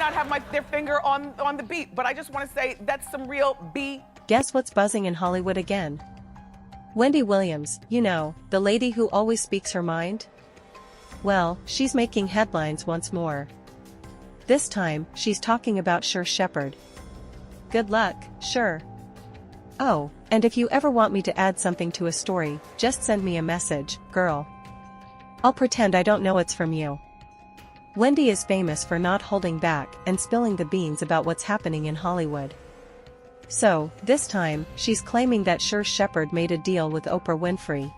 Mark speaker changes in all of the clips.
Speaker 1: not have their finger on the beat, but I just want to say that's some real B.
Speaker 2: Guess what's buzzing in Hollywood again? Wendy Williams, you know, the lady who always speaks her mind? Well, she's making headlines once more. This time, she's talking about Sherri Shepherd. Good luck, Sher. Oh, and if you ever want me to add something to a story, just send me a message, girl. I'll pretend I don't know it's from you. Wendy is famous for not holding back and spilling the beans about what's happening in Hollywood. So, this time, she's claiming that Sherri Shepherd made a deal with Oprah Winfrey.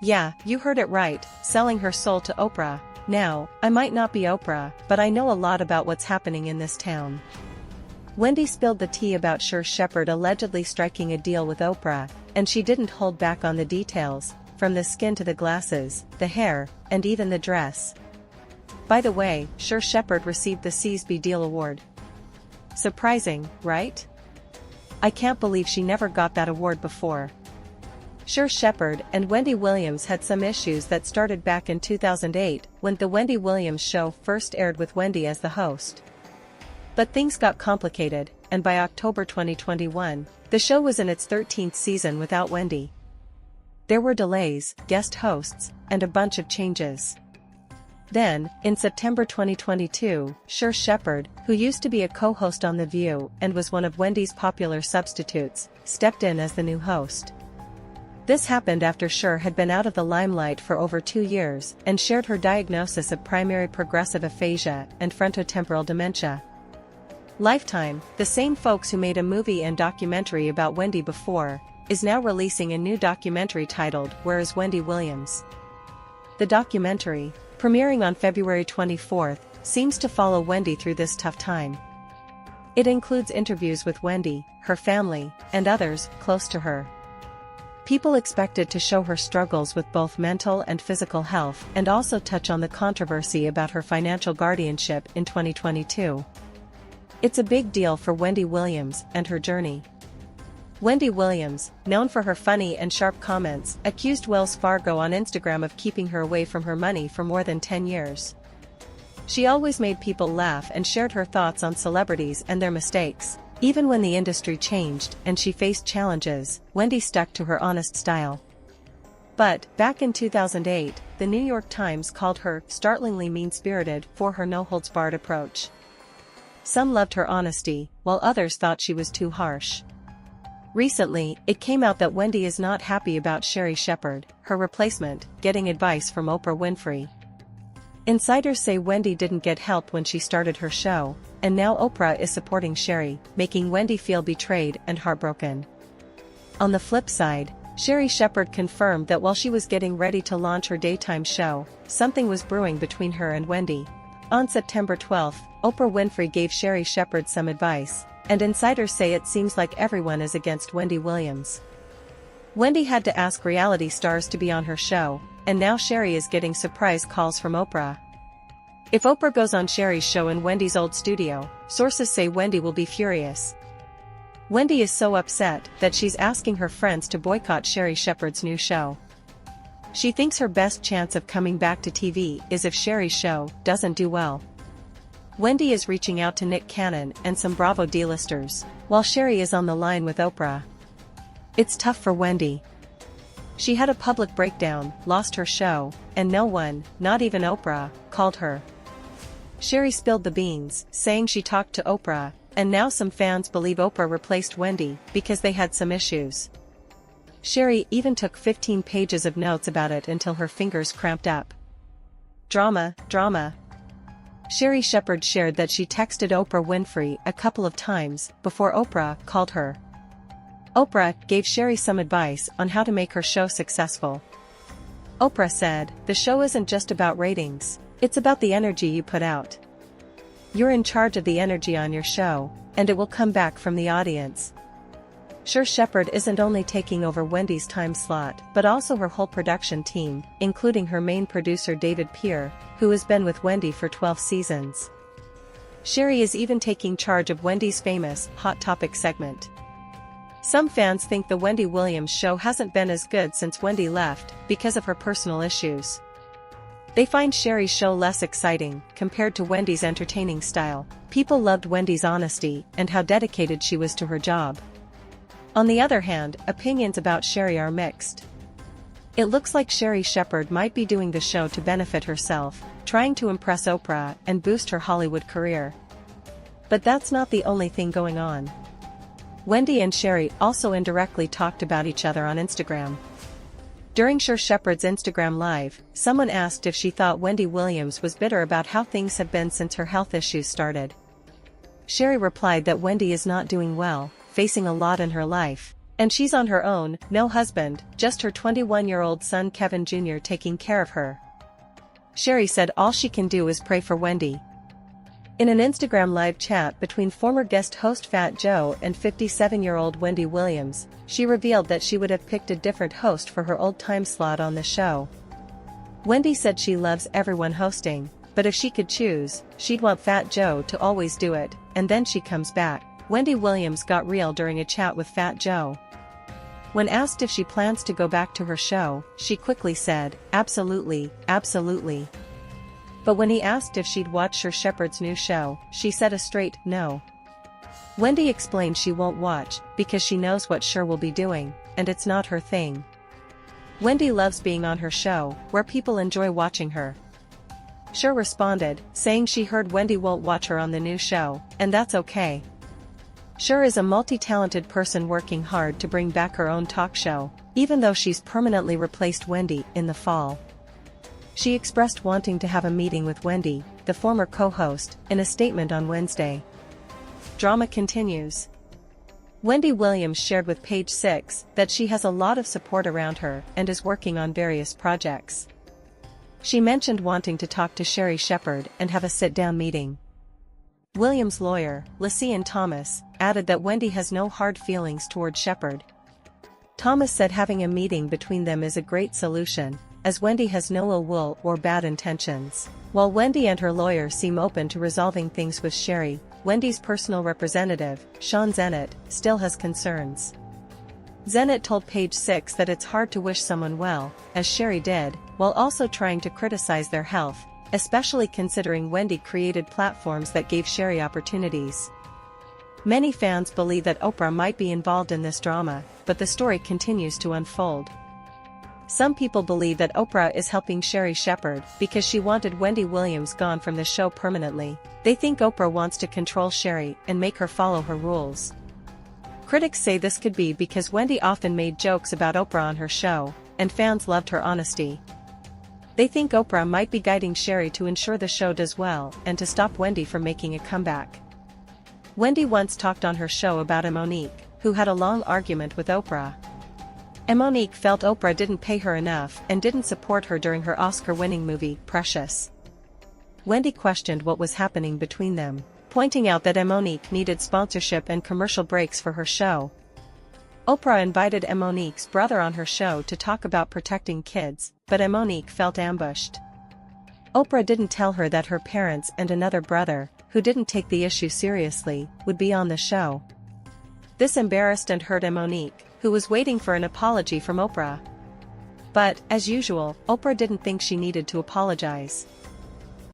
Speaker 2: Yeah, you heard it right, selling her soul to Oprah. Now, I might not be Oprah, but I know a lot about what's happening in this town. Wendy spilled the tea about Sherri Shepherd allegedly striking a deal with Oprah, and she didn't hold back on the details, from the skin to the glasses, the hair, and even the dress. By the way, Sherri Shepherd received the CSB Deal Award. Surprising, right? I can't believe she never got that award before. Sherri Shepherd and Wendy Williams had some issues that started back in 2008, when The Wendy Williams Show first aired with Wendy as the host. But things got complicated, and by October 2021, the show was in its 13th season without Wendy. There were delays, guest hosts, and a bunch of changes. Then, in September 2022, Sherri Shepherd, who used to be a co-host on The View and was one of Wendy's popular substitutes, stepped in as the new host. This happened after Sher had been out of the limelight for over 2 years and shared her diagnosis of primary progressive aphasia and frontotemporal dementia. Lifetime, the same folks who made a movie and documentary about Wendy before, is now releasing a new documentary titled Where is Wendy Williams? The documentary, premiering on February 24, seems to follow Wendy through this tough time. It includes interviews with Wendy, her family, and others close to her. People expected to show her struggles with both mental and physical health and also touch on the controversy about her financial guardianship in 2022. It's a big deal for Wendy Williams and her journey. Wendy Williams, known for her funny and sharp comments, accused Wells Fargo on Instagram of keeping her away from her money for more than 10 years. She always made people laugh and shared her thoughts on celebrities and their mistakes. Even when the industry changed and she faced challenges, Wendy stuck to her honest style. But, back in 2008, the New York Times called her startlingly mean-spirited for her no-holds-barred approach. Some loved her honesty, while others thought she was too harsh. Recently, it came out that Wendy is not happy about Sherri Shepherd, her replacement, getting advice from Oprah Winfrey. Insiders say Wendy didn't get help when she started her show, and now Oprah is supporting Sherri, making Wendy feel betrayed and heartbroken. On the flip side, Sherri Shepherd confirmed that while she was getting ready to launch her daytime show, something was brewing between her and Wendy. On September 12, Oprah Winfrey gave Sherri Shepherd some advice, and insiders say it seems like everyone is against Wendy Williams. Wendy had to ask reality stars to be on her show, and now Sherri is getting surprise calls from Oprah. If Oprah goes on Sherri's show in Wendy's old studio, sources say Wendy will be furious. Wendy is so upset that she's asking her friends to boycott Sherri Shepherd's new show. She thinks her best chance of coming back to TV is if Sherri's show doesn't do well. Wendy is reaching out to Nick Cannon and some Bravo D-listers, while Sherri is on the line with Oprah. It's tough for Wendy. She had a public breakdown, lost her show, and no one, not even Oprah, called her. Sherri spilled the beans, saying she talked to Oprah, and now some fans believe Oprah replaced Wendy because they had some issues. Sherri even took 15 pages of notes about it until her fingers cramped up. Drama, drama. Sherri Shepherd shared that she texted Oprah Winfrey a couple of times before Oprah called her. Oprah gave Sherri some advice on how to make her show successful. Oprah said, "The show isn't just about ratings, it's about the energy you put out. You're in charge of the energy on your show, and it will come back from the audience." Sherri Shepherd isn't only taking over Wendy's time slot but also her whole production team, including her main producer David Peer, who has been with Wendy for 12 seasons. Sherri is even taking charge of Wendy's famous Hot Topic segment. Some fans think the Wendy Williams Show hasn't been as good since Wendy left because of her personal issues. They find Sherri's show less exciting compared to Wendy's entertaining style. People loved Wendy's honesty and how dedicated she was to her job. On the other hand, opinions about Sherri are mixed. It looks like Sherri Shepherd might be doing the show to benefit herself, trying to impress Oprah and boost her Hollywood career. But that's not the only thing going on. Wendy and Sherri also indirectly talked about each other on Instagram. During Sherri Shepherd's Instagram Live, someone asked if she thought Wendy Williams was bitter about how things have been since her health issues started. Sherri replied that Wendy is not doing well, facing a lot in her life, and she's on her own, no husband, just her 21-year-old son Kevin Jr. taking care of her. Sherri said all she can do is pray for Wendy. In an Instagram Live chat between former guest host Fat Joe and 57-year-old Wendy Williams, she revealed that she would have picked a different host for her old-time slot on the show. Wendy said she loves everyone hosting, but if she could choose, she'd want Fat Joe to always do it, and then she comes back. Wendy Williams got real during a chat with Fat Joe. When asked if she plans to go back to her show, she quickly said, "Absolutely, absolutely." But when he asked if she'd watch Sherri Shepherd's new show, she said a straight no. Wendy explained she won't watch because she knows what Sherri will be doing, and it's not her thing. Wendy loves being on her show, where people enjoy watching her. Sherri responded, saying she heard Wendy won't watch her on the new show, and that's okay. Sherri is a multi-talented person working hard to bring back her own talk show, even though she's permanently replaced Wendy in the fall. She expressed wanting to have a meeting with Wendy, the former co-host, in a statement on Wednesday. Drama continues. Wendy Williams shared with Page 6 that she has a lot of support around her and is working on various projects. She mentioned wanting to talk to Sherri Shepherd and have a sit-down meeting. Williams' lawyer, Lysian Thomas, added that Wendy has no hard feelings toward Shepherd. Thomas said having a meeting between them is a great solution, as Wendy has no ill will or bad intentions. While Wendy and her lawyer seem open to resolving things with Sherri, Wendy's personal representative, Sean Zennett, still has concerns. Zennett told Page 6 that it's hard to wish someone well, as Sherri did, while also trying to criticize their health, especially considering Wendy created platforms that gave Sherri opportunities. Many fans believe that Oprah might be involved in this drama, but the story continues to unfold. Some people believe that Oprah is helping Sherri Shepherd because she wanted Wendy Williams gone from the show permanently. They think Oprah wants to control Sherri and make her follow her rules. Critics say this could be because Wendy often made jokes about Oprah on her show, and fans loved her honesty. They think Oprah might be guiding Sherri to ensure the show does well and to stop Wendy from making a comeback. Wendy once talked on her show about Monique, who had a long argument with Oprah. Monique felt Oprah didn't pay her enough and didn't support her during her Oscar-winning movie, Precious. Wendy questioned what was happening between them, pointing out that Monique needed sponsorship and commercial breaks for her show. Oprah invited Monique's brother on her show to talk about protecting kids, but Monique felt ambushed. Oprah didn't tell her that her parents and another brother, who didn't take the issue seriously, would be on the show. This embarrassed and hurt Monique, who was waiting for an apology from Oprah. But, as usual, Oprah didn't think she needed to apologize.